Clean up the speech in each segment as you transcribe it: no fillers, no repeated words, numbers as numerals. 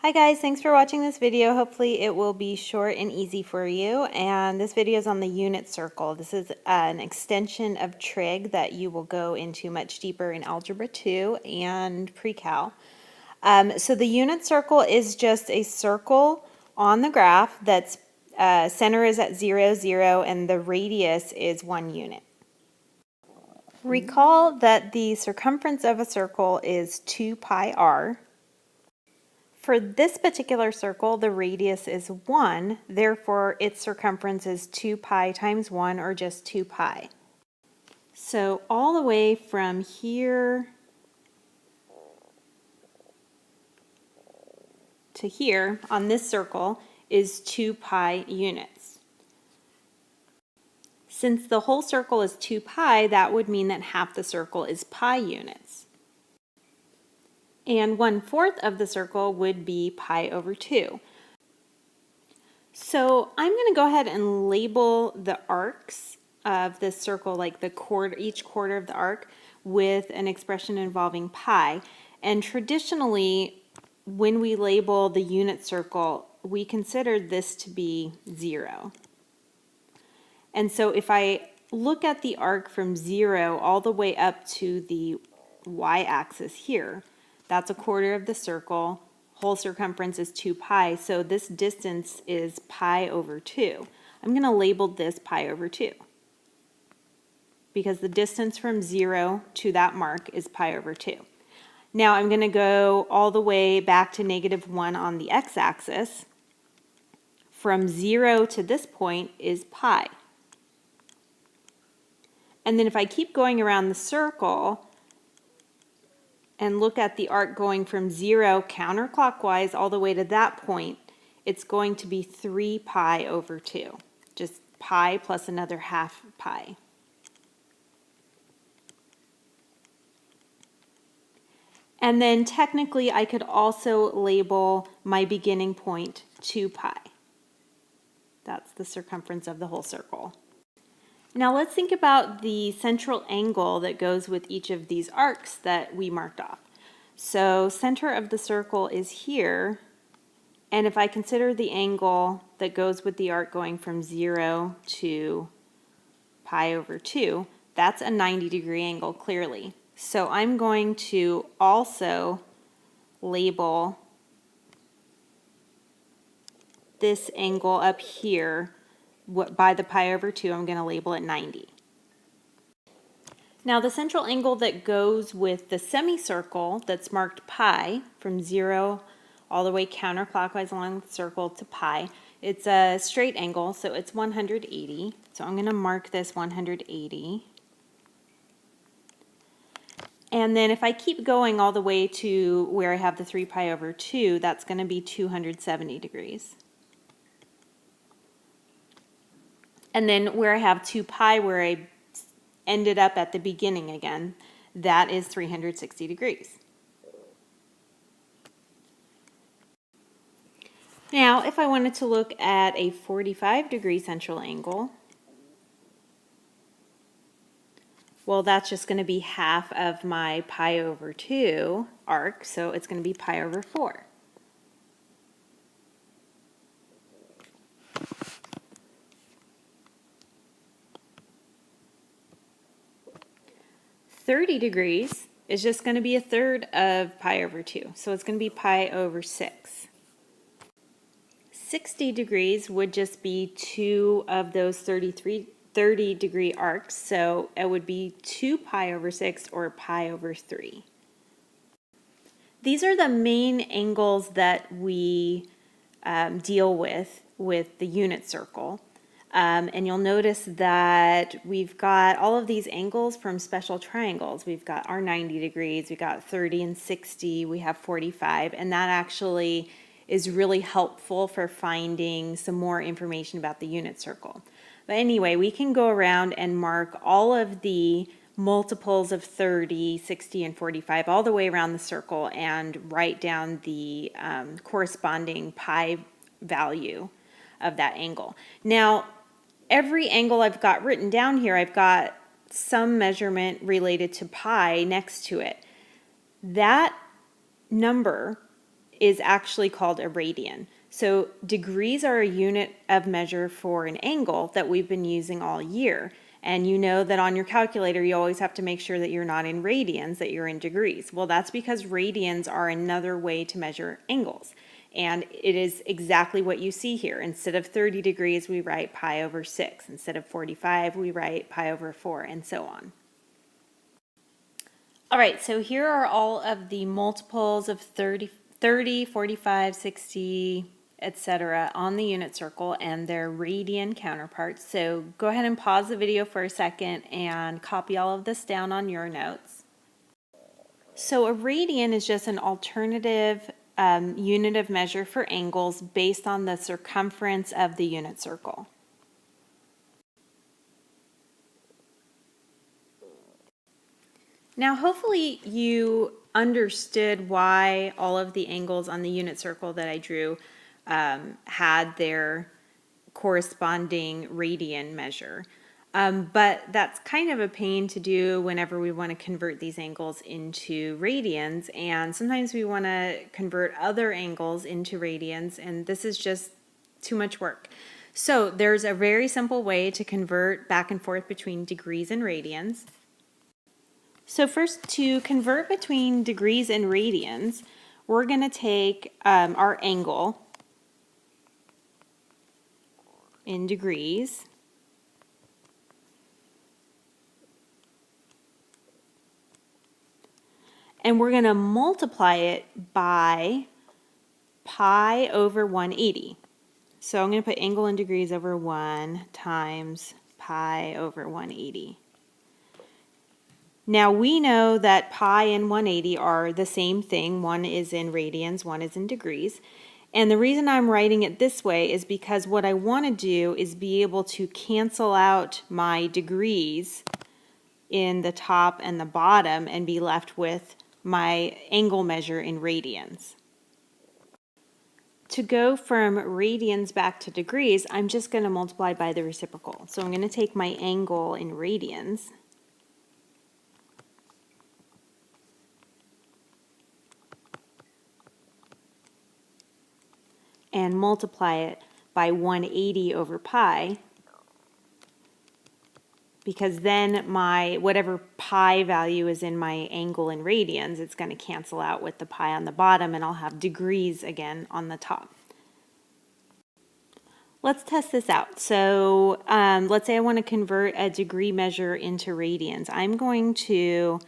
Hi guys, thanks for watching this video. Hopefully it will be short and easy for you. And this video is on the unit circle. This is an extension of trig that you will go into much deeper in Algebra 2 and Pre-Cal. So the unit circle is just a circle on the graph that's center is at 0, 0, and the radius is 1 unit. Recall that the circumference of a circle is 2 pi r. For this particular circle, the radius is 1, therefore its circumference is 2 pi times 1, or just 2 pi. So all the way from here to here on this circle is 2 pi units. Since the whole circle is 2 pi, that would mean that half the circle is pi units. And 1/4 of the circle would be pi over 2. So I'm going to go ahead and label the arcs of this circle, like the each quarter of the arc, with an expression involving pi. And traditionally, when we label the unit circle, we consider this to be 0. And so if I look at the arc from 0 all the way up to the y-axis here, that's a quarter of the circle. Whole circumference is 2 pi, so this distance is pi over 2. I'm going to label this pi over 2 because the distance from 0 to that mark is pi over 2. Now I'm going to go all the way back to -1 on the x-axis. From 0 to this point is pi. And then if I keep going around the circle and look at the arc going from 0 counterclockwise all the way to that point, it's going to be 3 pi over 2. Just pi plus another half pi. And then technically I could also label my beginning point 2 pi. That's the circumference of the whole circle. Now let's think about the central angle that goes with each of these arcs that we marked off. So center of the circle is here, and if I consider the angle that goes with the arc going from 0 to pi over 2, that's a 90-degree angle clearly. So I'm going to also label this angle up here by the pi over 2, I'm going to label it 90. Now the central angle that goes with the semicircle that's marked pi from 0 all the way counterclockwise along the circle to pi, it's a straight angle, so it's 180. So I'm going to mark this 180. And then if I keep going all the way to where I have the 3 pi over 2, that's going to be 270 degrees. And then where I have 2 pi, where I ended up at the beginning again, that is 360 degrees. Now, if I wanted to look at a 45-degree central angle, well, that's just going to be half of my pi over 2 arc, so it's going to be pi over 4. "30 degrees is just going to be a third of pi over 2, so it's going to be pi over 6. 60 degrees would just be 2 of those 30-degree arcs, so it would be 2 pi over 6 or pi over 3. These are the main angles that we deal with the unit circle. And you'll notice that we've got all of these angles from special triangles. We've got our 90 degrees, we've got 30 and 60, we have 45, and that actually is really helpful for finding some more information about the unit circle. But anyway, we can go around and mark all of the multiples of 30, 60, and 45 all the way around the circle and write down the corresponding pi value of that angle. Now, every angle I've got written down here, I've got some measurement related to pi next to it. That number is actually called a radian. So degrees are a unit of measure for an angle that we've been using all year. And you know that on your calculator, you always have to make sure that you're not in radians, that you're in degrees. Well, that's because radians are another way to measure angles. And it is exactly what you see here. Instead of 30 degrees, we write pi over 6. Instead of 45, we write pi over 4, and so on. All right, so here are all of the multiples of 30, 45, 60, etc. on the unit circle and their radian counterparts. So go ahead and pause the video for a second and copy all of this down on your notes. So a radian is just an alternative unit of measure for angles based on the circumference of the unit circle. Now, hopefully you understood why all of the angles on the unit circle that I drew had their corresponding radian measure. But that's kind of a pain to do whenever we want to convert these angles into radians, and sometimes we want to convert other angles into radians, and this is just too much work. So there's a very simple way to convert back and forth between degrees and radians. So first, to convert between degrees and radians, we're going to take our angle in degrees, and we're going to multiply it by pi over 180. So I'm going to put angle in degrees over 1 times pi over 180. Now we know that pi and 180 are the same thing. One is in radians, one is in degrees. And the reason I'm writing it this way is because what I want to do is be able to cancel out my degrees in the top and the bottom and be left with my angle measure in radians. To go from radians back to degrees, I'm just going to multiply by the reciprocal. So I'm going to take my angle in radians and multiply it by 180 over pi, because then my whatever pi value is in my angle in radians, it's going to cancel out with the pi on the bottom, and I'll have degrees again on the top. Let's test this out. So let's say I want to convert a degree measure into radians. I'm going to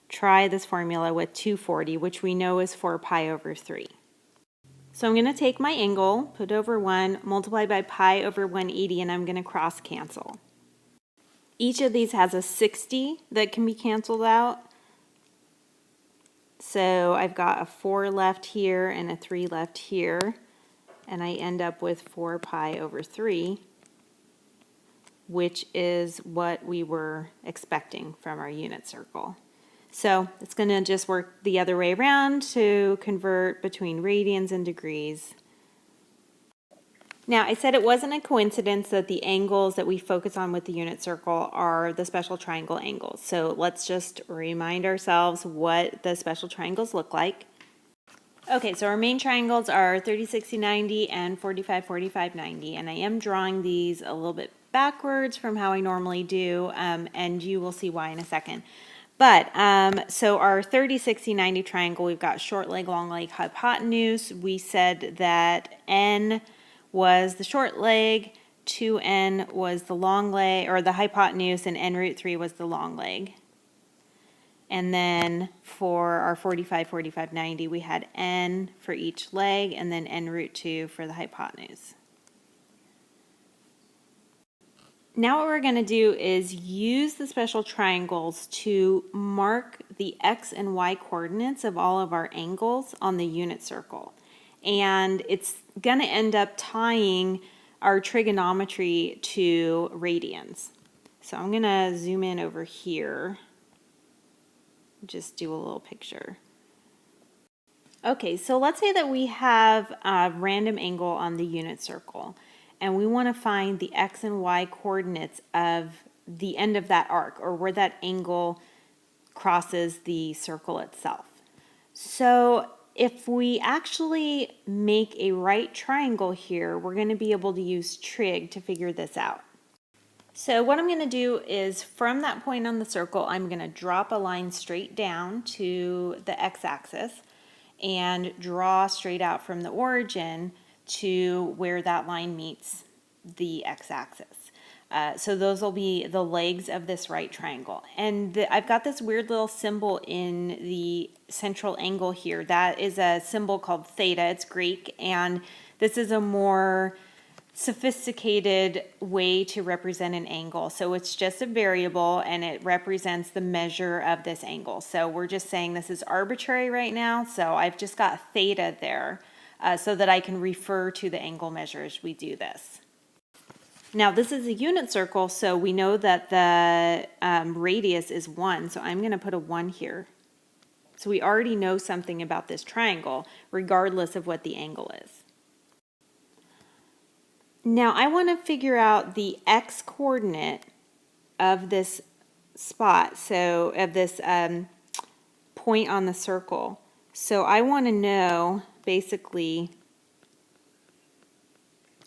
try this formula with 240, which we know is 4 pi over 3. So I'm going to take my angle, put over 1, multiply by pi over 180, and I'm going to cross cancel. Each of these has a 60 that can be canceled out. So I've got a 4 left here and a 3 left here, and I end up with 4 pi over 3, which is what we were expecting from our unit circle. So it's going to just work the other way around to convert between radians and degrees. Now, I said it wasn't a coincidence that the angles that we focus on with the unit circle are the special triangle angles. So let's just remind ourselves what the special triangles look like. Okay, so our main triangles are 30, 60, 90 and 45, 45, 90. And I am drawing these a little bit backwards from how I normally do, and you will see why in a second. But, so our 30, 60, 90 triangle, we've got short leg, long leg, hypotenuse. We said that n was the short leg, 2n was the long leg, or the hypotenuse, and n root 3 was the long leg. And then for our 45, 45, 90, we had n for each leg, and then n root 2 for the hypotenuse. Now what we're going to do is use the special triangles to mark the x and y coordinates of all of our angles on the unit circle. And it's going to end up tying our trigonometry to radians. So I'm going to zoom in over here, just do a little picture. Okay, so let's say that we have a random angle on the unit circle, and we want to find the x and y coordinates of the end of that arc, or where that angle crosses the circle itself. So if we actually make a right triangle here, we're going to be able to use trig to figure this out. So what I'm going to do is from that point on the circle, I'm going to drop a line straight down to the x-axis and draw straight out from the origin to where that line meets the x-axis. So those will be the legs of this right triangle. And I've got this weird little symbol in the central angle here. That is a symbol called theta. It's Greek, and this is a more sophisticated way to represent an angle. So it's just a variable and it represents the measure of this angle. So we're just saying this is arbitrary right now. So I've just got theta there so that I can refer to the angle measure as we do this. Now this is a unit circle, so we know that the radius is 1. So I'm going to put a 1 here. So we already know something about this triangle regardless of what the angle is. Now I want to figure out the x-coordinate of this spot, so of this point on the circle. So I want to know basically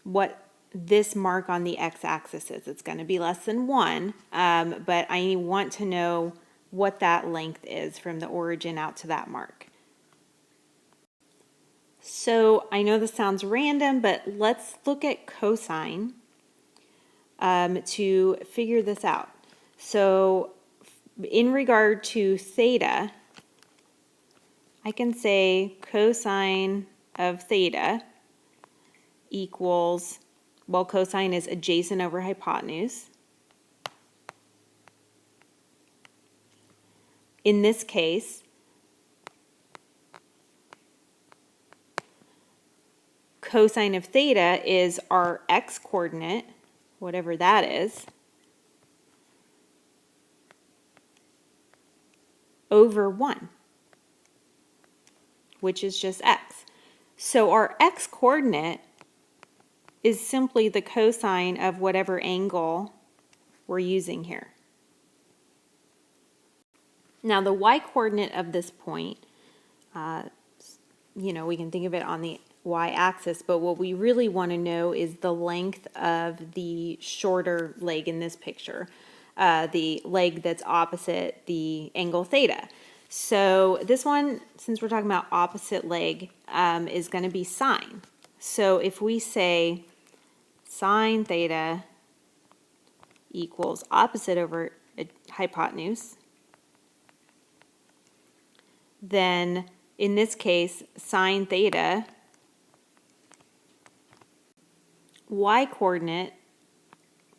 what this mark on the x-axis is. It's going to be less than 1, but I want to know what that length is from the origin out to that mark. So I know this sounds random, but let's look at cosine to figure this out. So in regard to theta, I can say cosine of theta equals, well, cosine is adjacent over hypotenuse. In this case, cosine of theta is our x-coordinate, whatever that is, over 1, which is just x. So our x-coordinate is simply the cosine of whatever angle we're using here. Now the y-coordinate of this point, we can think of it on the y-axis, but what we really want to know is the length of the shorter leg in this picture, the leg that's opposite the angle theta. So this one, since we're talking about opposite leg, is going to be sine. So if we say sine theta equals opposite over hypotenuse, then in this case, sine theta, y-coordinate,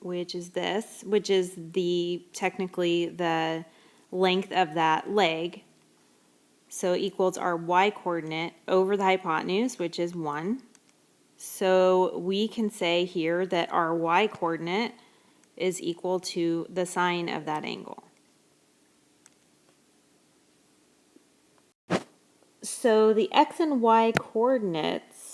which is this, which is technically the length of that leg, so equals our y-coordinate over the hypotenuse, which is 1. So we can say here that our y-coordinate is equal to the sine of that angle. So the x and y coordinates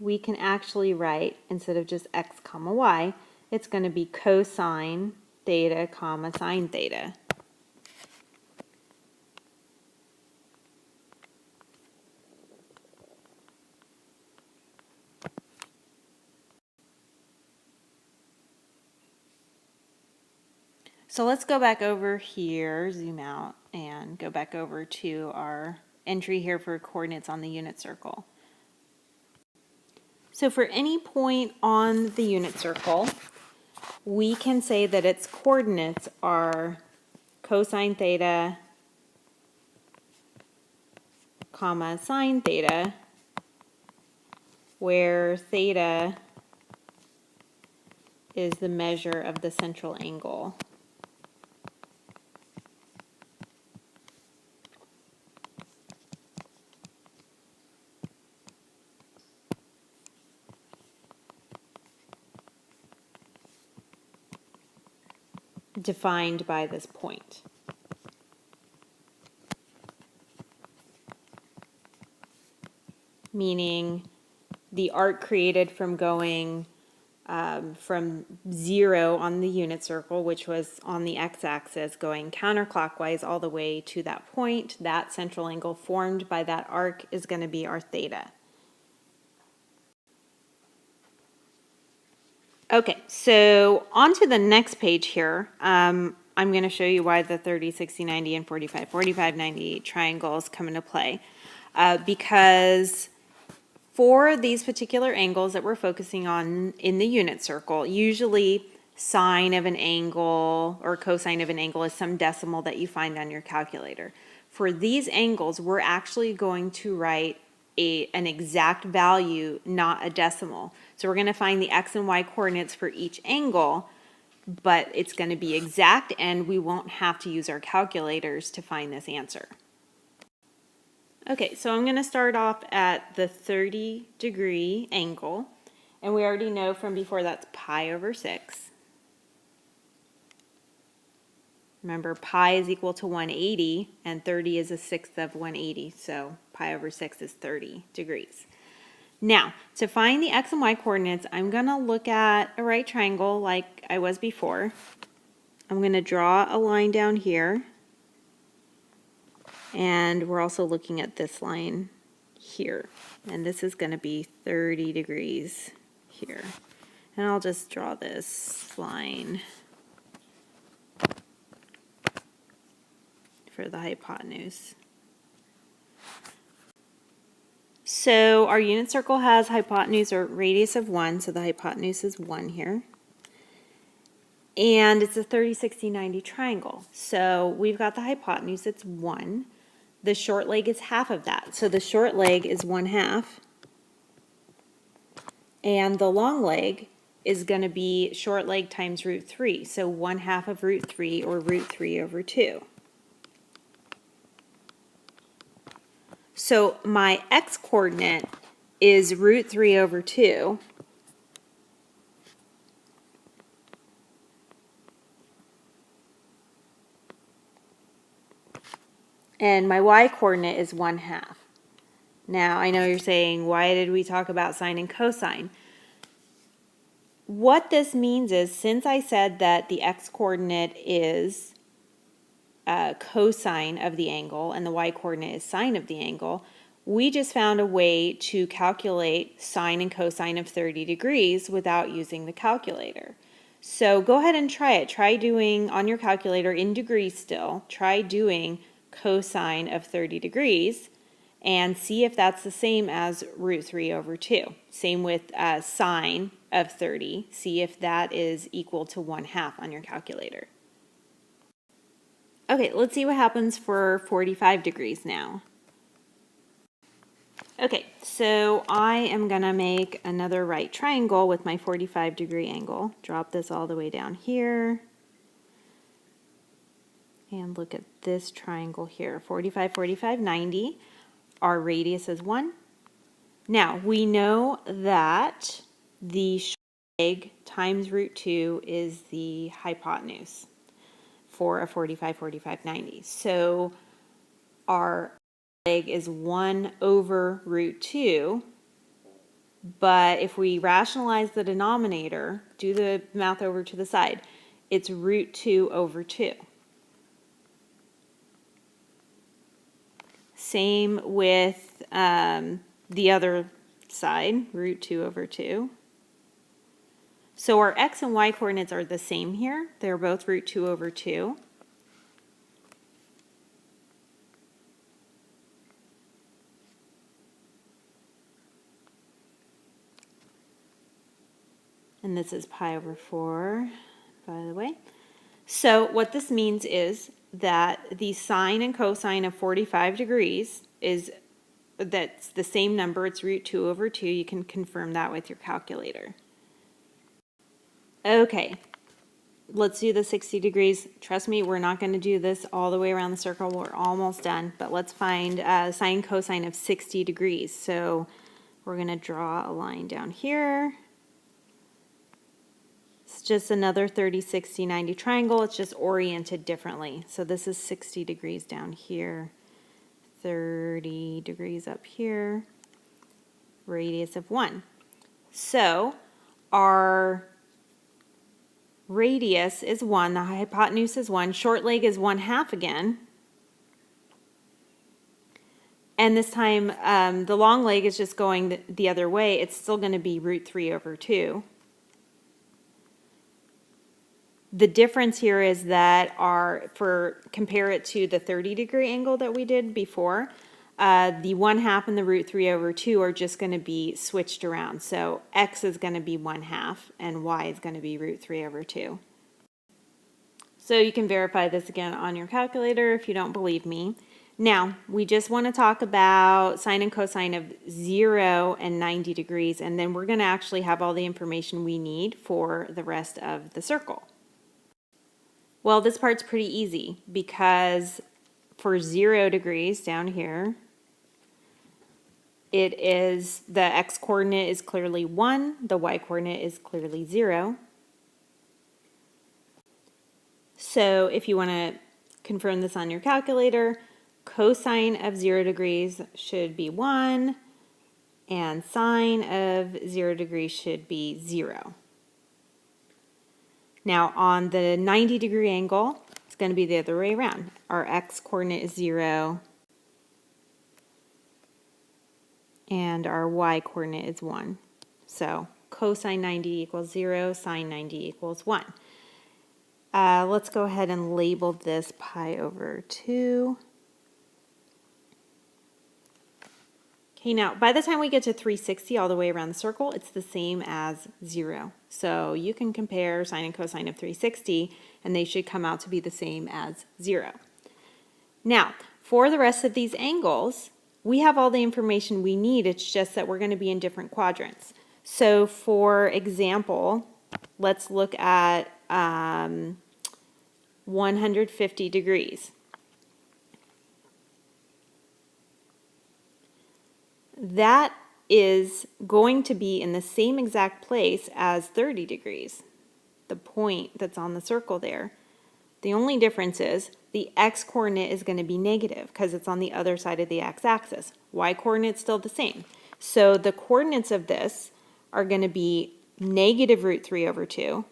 we can actually write, instead of just x comma y, it's going to be cosine theta comma sine theta. So let's go back over here, zoom out, and go back over to our entry here for coordinates on the unit circle. So for any point on the unit circle, we can say that its coordinates are cosine theta, comma sine theta, where theta is the measure of the central angle. Defined by this point. Meaning the arc created from going from 0 on the unit circle, which was on the x-axis, going counterclockwise all the way to that point. That central angle formed by that arc is going to be our theta. Okay, so on to the next page here. I'm going to show you why the 30, 60, 90, and 45, 45, 90 triangles come into play. Because for these particular angles that we're focusing on in the unit circle, usually sine of an angle or cosine of an angle is some decimal that you find on your calculator. For these angles, we're actually going to write an exact value, not a decimal. So we're going to find the x and y coordinates for each angle, but it's going to be exact and we won't have to use our calculators to find this answer. Okay, so I'm going to start off at the 30-degree angle, and we already know from before that's pi over 6. Remember, pi is equal to 180, and 30 is a sixth of 180, so pi over 6 is 30 degrees. Now, to find the x and y coordinates, I'm going to look at a right triangle like I was before. I'm going to draw a line down here, and we're also looking at this line here, and this is going to be 30 degrees here. And I'll just draw this line for the hypotenuse. So our unit circle has hypotenuse or radius of 1, so the hypotenuse is 1 here. And it's a 30, 60, 90 triangle. So we've got the hypotenuse, it's 1. The short leg is half of that, so the short leg is 1/2. And the long leg is going to be short leg times root 3, so 1/2 of root 3, or root 3 over 2. So my x-coordinate is root 3 over 2. And my y-coordinate is 1/2. Now, I know you're saying, why did we talk about sine and cosine? What this means is, since I said that the x-coordinate is cosine of the angle and the y-coordinate is sine of the angle, we just found a way to calculate sine and cosine of 30 degrees without using the calculator. So go ahead and try it. Try doing, on your calculator in degrees still, try doing cosine of 30 degrees and see if that's the same as root 3 over 2. Same with sine of 30. See if that is equal to 1/2 on your calculator. Okay, let's see what happens for 45 degrees now. Okay, so I am going to make another right triangle with my 45-degree angle. Drop this all the way down here. And look at this triangle here, 45, 45, 90. Our radius is 1. Now, we know that the short leg times root 2 is the hypotenuse for a 45, 45, 90. So our leg is 1 over root 2. But if we rationalize the denominator, do the math over to the side, it's root 2 over 2. Same with the other side, root 2 over 2. So our x and y coordinates are the same here. They're both root 2 over 2. And this is pi over 4, by the way. So what this means is that the sine and cosine of 45 degrees that's the same number. It's root 2 over 2. You can confirm that with your calculator. Okay, let's do the 60 degrees. Trust me, we're not going to do this all the way around the circle. We're almost done, but let's find sine cosine of 60 degrees. So we're going to draw a line down here. It's just another 30, 60, 90 triangle. It's just oriented differently. So this is 60 degrees down here, 30 degrees up here, radius of 1. So our radius is 1, the hypotenuse is 1, short leg is 1/2 again. And this time, the long leg is just going the other way. It's still going to be √3/2. The difference here is that compare it to the 30-degree angle that we did before, the 1/2 and the √3/2 are just going to be switched around. So x is going to be 1/2 and y is going to be √3/2. So you can verify this again on your calculator if you don't believe me. Now, we just want to talk about sine and cosine of 0 and 90 degrees, and then we're going to actually have all the information we need for the rest of the circle. Well, this part's pretty easy because for 0 degrees down here, the x coordinate is clearly 1, the y coordinate is clearly 0. So if you want to confirm this on your calculator, cosine of 0 degrees should be 1, and sine of 0 degrees should be 0. Now on the 90-degree angle, it's going to be the other way around. Our x coordinate is 0, and our y coordinate is 1. So cosine 90 equals 0, sine 90 equals 1. Let's go ahead and label this pi/2. Okay, now by the time we get to 360 all the way around the circle, it's the same as 0. So you can compare sine and cosine of 360, and they should come out to be the same as 0. Now, for the rest of these angles, we have all the information we need. It's just that we're going to be in different quadrants. So for example, let's look at 150 degrees. That is going to be in the same exact place as 30 degrees, the point that's on the circle there. The only difference is the x-coordinate is going to be negative because it's on the other side of the x-axis. Y-coordinate's still the same. So the coordinates of this are going to be negative √3/2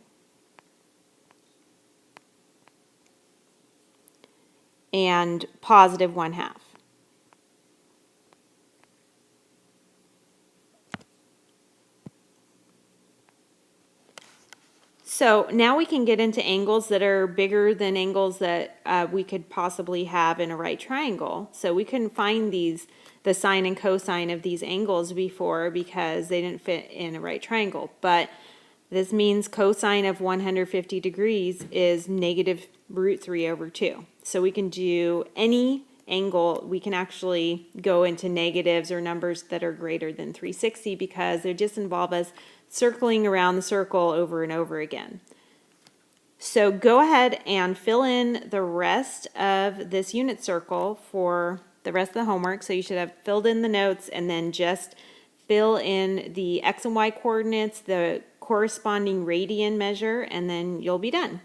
and positive 1/2. So now we can get into angles that are bigger than angles that we could possibly have in a right triangle. So we couldn't find the sine and cosine of these angles before because they didn't fit in a right triangle. But this means cosine of 150 degrees is negative √3/2. So we can do any angle. We can actually go into negatives or numbers that are greater than 360 because they just involve us circling around the circle over and over again. So go ahead and fill in the rest of this unit circle for the rest of the homework. So you should have filled in the notes and then just fill in the x and y coordinates, the corresponding radian measure, and then you'll be done.